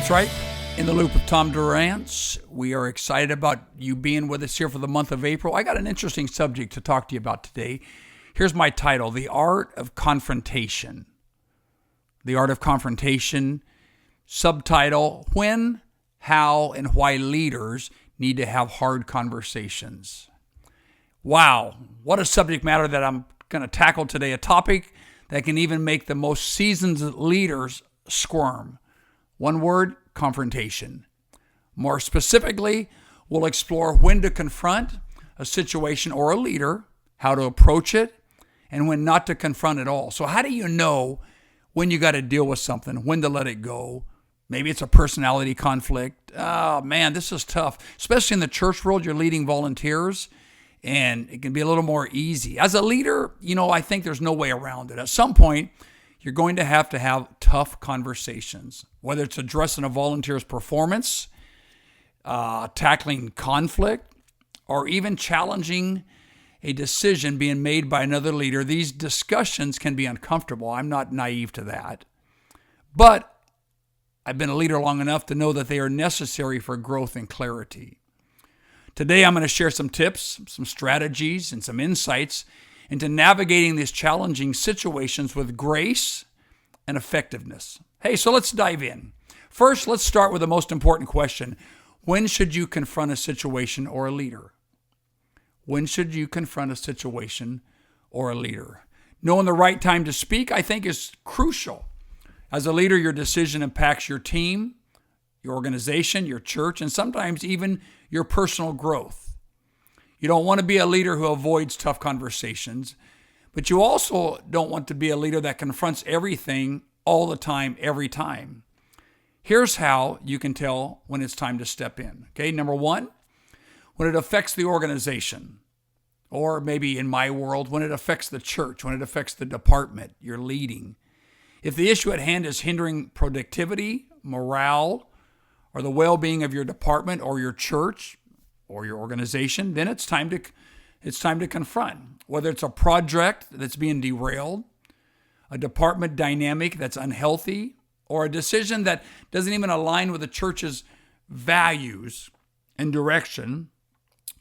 That's right. In the Loop with Tom Durrance. We are excited about you being with us here for the month of April. I got an interesting subject to talk to you about today. Here's my title, The Art of Confrontation. The Art of Confrontation. Subtitle, When, How, and Why Leaders Need to Have Hard Conversations. Wow, what a subject matter that I'm going to tackle today. A topic that can even make the most seasoned leaders squirm. One word, confrontation. More specifically, we'll explore when to confront a situation or a leader, how to approach it, and when not to confront at all. So how do you know when you got to deal with something, when to let it go? Maybe it's a personality conflict. Oh man, this is tough, especially in the church world. You're leading volunteers, and it can be a little more easy. As a leader, I think there's no way around it. At some point, you're going to have tough conversations, whether it's addressing a volunteer's performance, tackling conflict, or even challenging a decision being made by another leader. These discussions can be uncomfortable. I'm not naive to that. But I've been a leader long enough to know that they are necessary for growth and clarity. Today, I'm going to share some tips, some strategies, and some insights into navigating these challenging situations with grace and effectiveness. Hey, so let's dive in. First, let's start with the most important question. When should you confront a situation or a leader? When should you confront a situation or a leader? Knowing the right time to speak, I think, is crucial. As a leader, your decision impacts your team, your organization, your church, and sometimes even your personal growth. You don't want to be a leader who avoids tough conversations, but you also don't want to be a leader that confronts everything all the time, every time. Here's how you can tell when it's time to step in. Okay, number one, when it affects the organization, or maybe in my world, when it affects the church, when it affects the department you're leading. If the issue at hand is hindering productivity, morale, or the well-being of your department or your church, or your organization, then it's time to confront. Whether it's a project that's being derailed, a department dynamic that's unhealthy, or a decision that doesn't even align with the church's values and direction,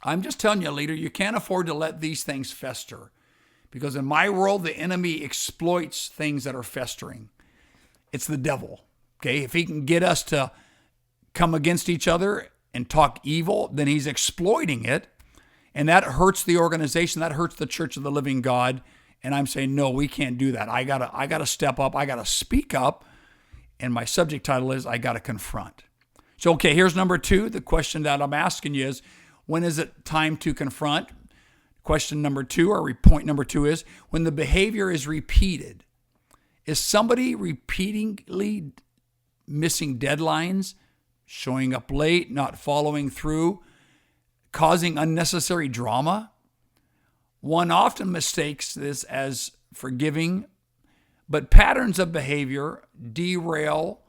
I'm just telling you, leader, you can't afford to let these things fester. Because in my world, the enemy exploits things that are festering. It's the devil. Okay, if he can get us to come against each other and talk evil, then he's exploiting it. And that hurts the organization. That hurts the church of the living God. And I'm saying, no, we can't do that. I gotta step up. I gotta speak up. And my subject title is, I gotta confront. So, okay, here's number two. The question that I'm asking you is, when is it time to confront? Question number two, or point number two is, when the behavior is repeated. Is somebody repeatedly missing deadlines, showing up late, not following through, causing unnecessary drama? One often mistakes this as forgiving, but patterns of behavior derail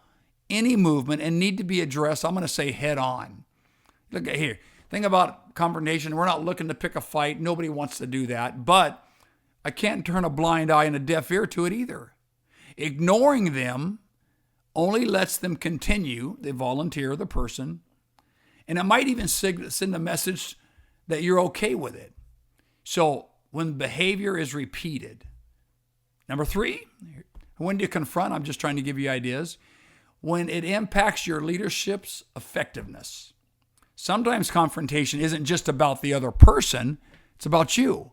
any movement and need to be addressed, I'm going to say, head on. Look at here. Think about confrontation. We're not looking to pick a fight. Nobody wants to do that. But I can't turn a blind eye and a deaf ear to it either. Ignoring them only lets them continue, the volunteer, the person, and it might even send a message that you're okay with it. So when behavior is repeated. Number three, when do you confront? I'm just trying to give you ideas. When it impacts your leadership's effectiveness. Sometimes confrontation isn't just about the other person, it's about you.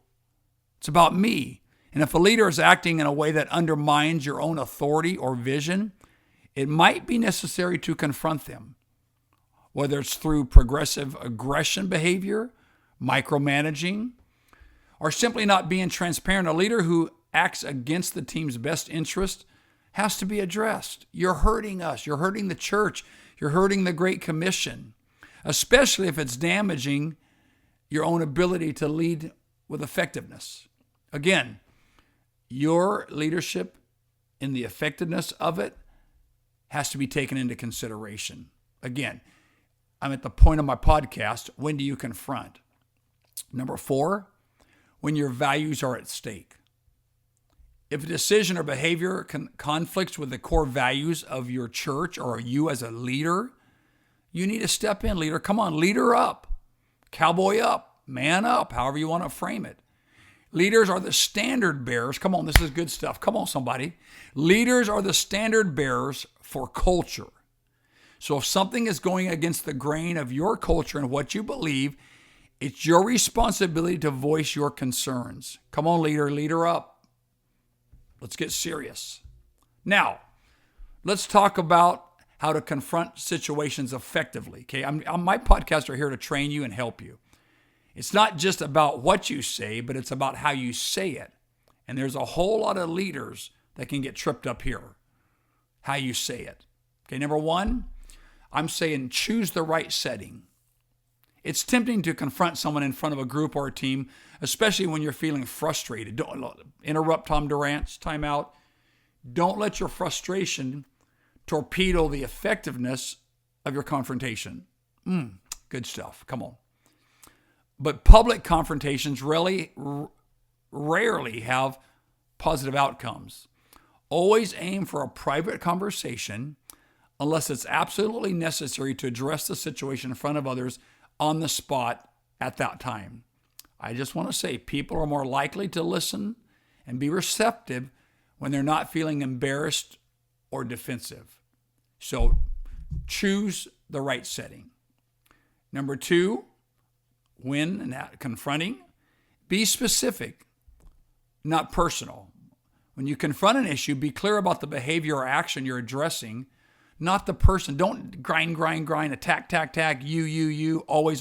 It's about me. And if a leader is acting in a way that undermines your own authority or vision, it might be necessary to confront them, whether it's through progressive aggression behavior, micromanaging, or simply not being transparent. A leader who acts against the team's best interest has to be addressed. You're hurting us. You're hurting the church. You're hurting the Great Commission, especially if it's damaging your own ability to lead with effectiveness. Again, your leadership in the effectiveness of it has to be taken into consideration. Again, I'm at the point of my podcast, when do you confront? Number 4, when your values are at stake. If a decision or behavior conflicts with the core values of your church or you as a leader, you need to step in, leader. Come on, leader up, cowboy up, man up, however you want to frame it. Leaders are the standard bearers. Come on, this is good stuff. Come on, somebody. Leaders are the standard bearers for culture. So if something is going against the grain of your culture and what you believe, it's your responsibility to voice your concerns. Come on, leader up. Let's get serious. Now, let's talk about how to confront situations effectively. Okay, my podcasts are here to train you and help you. It's not just about what you say, but it's about how you say it. And there's a whole lot of leaders that can get tripped up here. How you say it. Okay, number one, I'm saying choose the right setting. It's tempting to confront someone in front of a group or a team, especially when you're feeling frustrated. Don't interrupt Tom Durrance, time out. Don't let your frustration torpedo the effectiveness of your confrontation. Good stuff. Come on. But public confrontations rarely have positive outcomes. Always aim for a private conversation unless it's absolutely necessary to address the situation in front of others on the spot at that time. I just want to say people are more likely to listen and be receptive when they're not feeling embarrassed or defensive. So choose the right setting. Number two, when confronting, be specific, not personal. When you confront an issue, be clear about the behavior or action you're addressing, not the person. Don't grind, attack, you, always,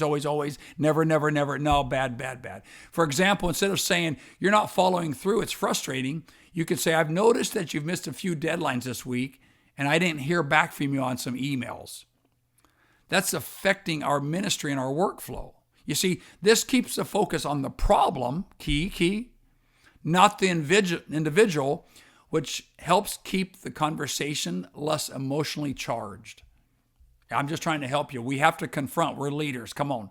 never, no, bad. For example, instead of saying, you're not following through, it's frustrating, you could say, I've noticed that you've missed a few deadlines this week, and I didn't hear back from you on some emails. That's affecting our ministry and our workflow. You see, this keeps the focus on the problem, key, not the individual, which helps keep the conversation less emotionally charged. I'm just trying to help you. We have to confront. We're leaders. Come on.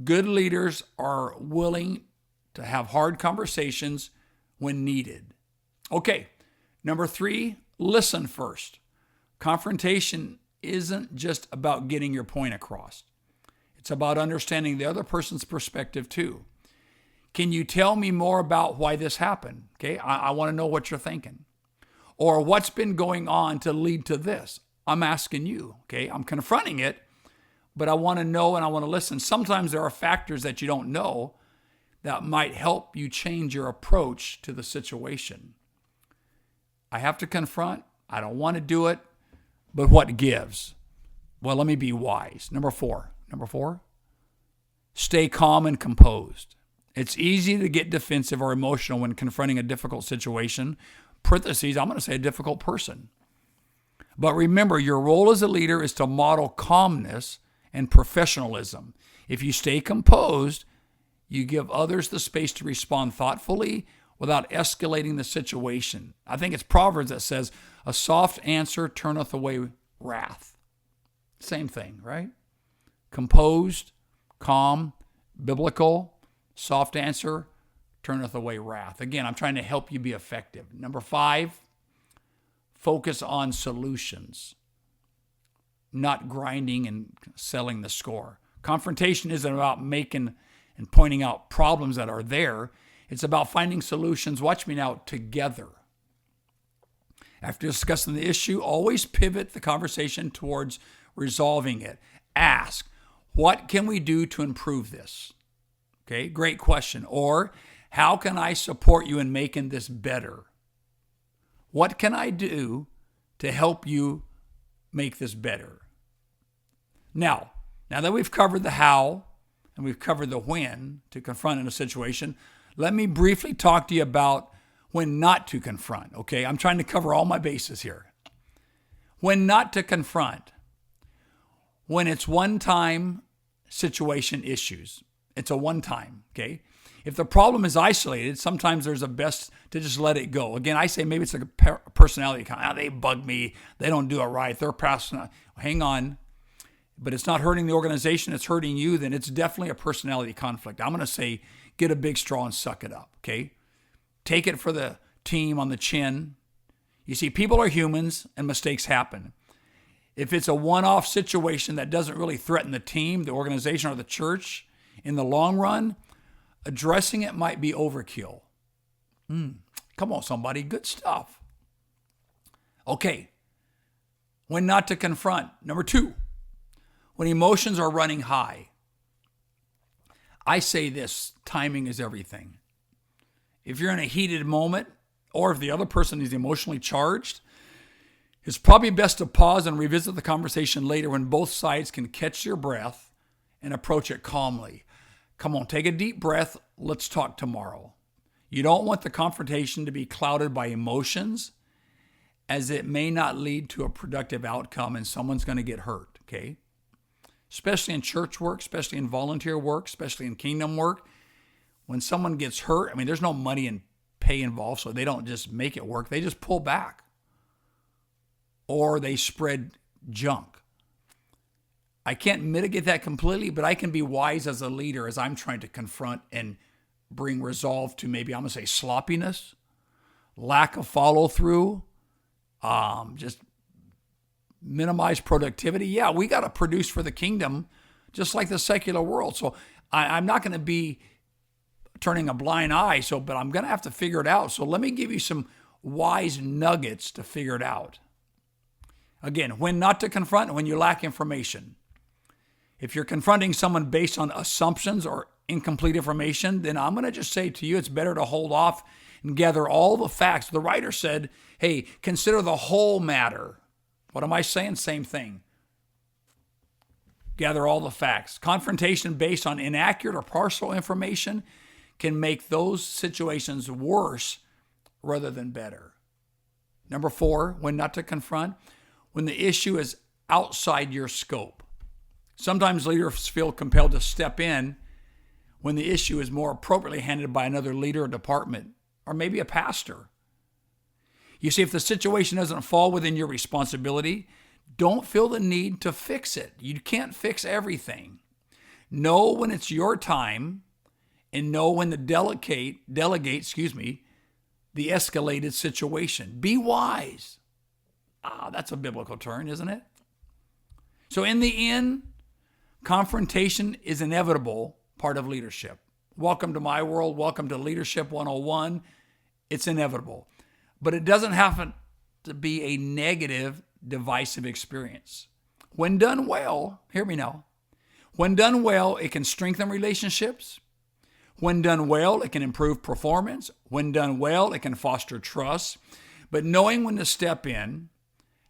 Good leaders are willing to have hard conversations when needed. Okay, number three, listen first. Confrontation isn't just about getting your point across. It's about understanding the other person's perspective too. Can you tell me more about why this happened? Okay, I want to know what you're thinking. Or what's been going on to lead to this? I'm asking you, okay? I'm confronting it, but I want to know and I want to listen. Sometimes there are factors that you don't know that might help you change your approach to the situation. I have to confront. I don't want to do it, but what gives? Well, let me be wise. Number four, stay calm and composed. It's easy to get defensive or emotional when confronting a difficult situation. Parentheses, I'm going to say a difficult person. But remember, your role as a leader is to model calmness and professionalism. If you stay composed, you give others the space to respond thoughtfully without escalating the situation. I think it's Proverbs that says, a soft answer turneth away wrath. Same thing, right? Composed, calm, biblical, soft answer turneth away wrath. Again, I'm trying to help you be effective. Number five, focus on solutions, not grinding and selling the score. Confrontation isn't about making and pointing out problems that are there. It's about finding solutions, watch me now, together. After discussing the issue, always pivot the conversation towards resolving it. Ask, what can we do to improve this? Okay, great question. Or, how can I support you in making this better? What can I do to help you make this better? Now that we've covered the how and we've covered the when to confront in a situation, let me briefly talk to you about when not to confront, okay? I'm trying to cover all my bases here. When not to confront. When it's one-time situation issues. It's a one-time, okay? If the problem is isolated, sometimes there's a best to just let it go. Again, I say maybe it's like a personality kind. They bug me. They don't do it right. They're personal. Hang on. But it's not hurting the organization. It's hurting you. Then it's definitely a personality conflict. I'm going to say get a big straw and suck it up, okay? Take it for the team on the chin. You see, people are humans and mistakes happen. If it's a one-off situation that doesn't really threaten the team, the organization, or the church, in the long run, addressing it might be overkill. Come on, somebody. Good stuff. Okay. When not to confront. Number 2, when emotions are running high. I say this, timing is everything. If you're in a heated moment, or if the other person is emotionally charged, it's probably best to pause and revisit the conversation later when both sides can catch their breath and approach it calmly. Come on, take a deep breath. Let's talk tomorrow. You don't want the confrontation to be clouded by emotions, as it may not lead to a productive outcome and someone's going to get hurt, okay? Especially in church work, especially in volunteer work, especially in kingdom work. When someone gets hurt, there's no money and pay involved, so they don't just make it work. They just pull back. Or they spread junk. I can't mitigate that completely, but I can be wise as a leader as I'm trying to confront and bring resolve to maybe, I'm going to say, sloppiness, lack of follow through, just minimize productivity. Yeah, we got to produce for the kingdom, just like the secular world. So I'm not going to be turning a blind eye, but I'm going to have to figure it out. So let me give you some wise nuggets to figure it out. Again, when not to confront, when you lack information. If you're confronting someone based on assumptions or incomplete information, then I'm going to just say to you, it's better to hold off and gather all the facts. The writer said, hey, consider the whole matter. What am I saying? Same thing. Gather all the facts. Confrontation based on inaccurate or partial information can make those situations worse rather than better. Number 4, when not to confront, when the issue is outside your scope. Sometimes leaders feel compelled to step in when the issue is more appropriately handled by another leader or department, or maybe a pastor. You see, if the situation doesn't fall within your responsibility, don't feel the need to fix it. You can't fix everything. Know when it's your time, and know when to delegate the escalated situation. Be wise. That's a biblical term, isn't it? So in the end, confrontation is inevitable part of leadership. Welcome to my world. Welcome to Leadership 101. It's inevitable. But it doesn't have to be a negative, divisive experience. When done well, hear me now. When done well, it can strengthen relationships. When done well, it can improve performance. When done well, it can foster trust. But knowing when to step in,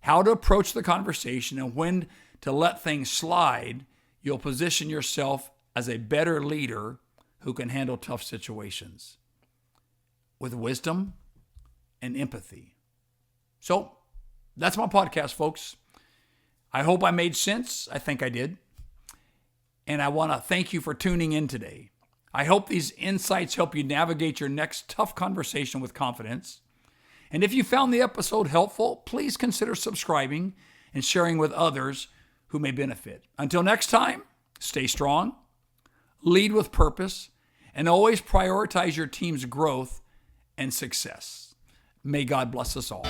how to approach the conversation, and when to let things slide, you'll position yourself as a better leader who can handle tough situations with wisdom and empathy. So that's my podcast, folks. I hope I made sense. I think I did. And I want to thank you for tuning in today. I hope these insights help you navigate your next tough conversation with confidence. And if you found the episode helpful, please consider subscribing and sharing with others who may benefit. Until next time, stay strong, lead with purpose, and always prioritize your team's growth and success. May God bless us all.